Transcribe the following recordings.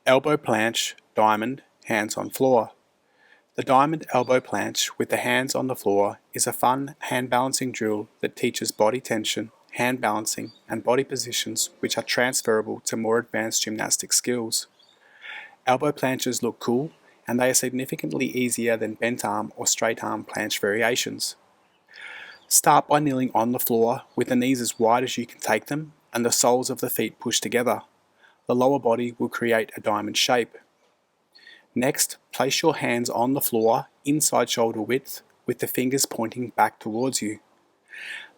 Elbow planche, diamond, hands on floor. The diamond elbow planche with the hands on the floor is a fun hand balancing drill that teaches body tension, hand balancing, and body positions which are transferable to more advanced gymnastic skills. Elbow planches look cool, and they are significantly easier than bent arm or straight arm planche variations. Start by kneeling on the floor with the knees as wide as you can take them and the soles of the feet pushed together. The lower body will create a diamond shape. Next, place your hands on the floor inside shoulder width with the fingers pointing back towards you.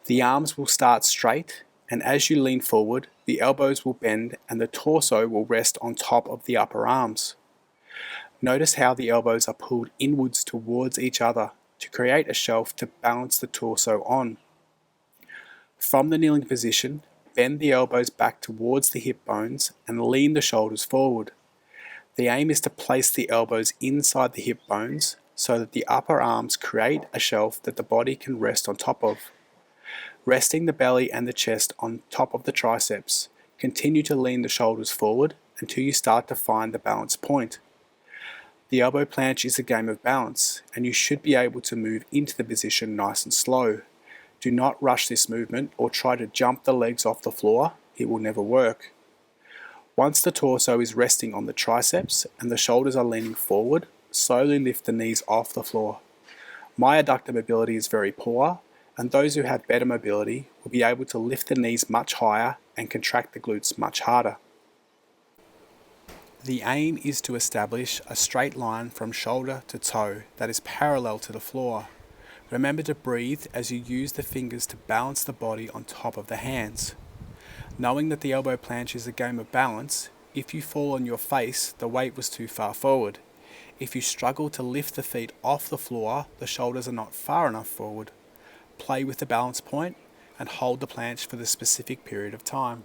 The arms will start straight, and as you lean forward, the elbows will bend and the torso will rest on top of the upper arms. Notice how the elbows are pulled inwards towards each other to create a shelf to balance the torso on. From the kneeling position, bend the elbows back towards the hip bones and lean the shoulders forward. The aim is to place the elbows inside the hip bones so that the upper arms create a shelf that the body can rest on top of. Resting the belly and the chest on top of the triceps, continue to lean the shoulders forward until you start to find the balance point. The elbow planche is a game of balance, and you should be able to move into the position nice and slow. Do not rush this movement or try to jump the legs off the floor, it will never work. Once the torso is resting on the triceps and the shoulders are leaning forward, slowly lift the knees off the floor. My adductor mobility is very poor, and those who have better mobility will be able to lift the knees much higher and contract the glutes much harder. The aim is to establish a straight line from shoulder to toe that is parallel to the floor. Remember to breathe as you use the fingers to balance the body on top of the hands. Knowing that the elbow planche is a game of balance, if you fall on your face, the weight was too far forward. If you struggle to lift the feet off the floor, the shoulders are not far enough forward. Play with the balance point and hold the planche for the specific period of time.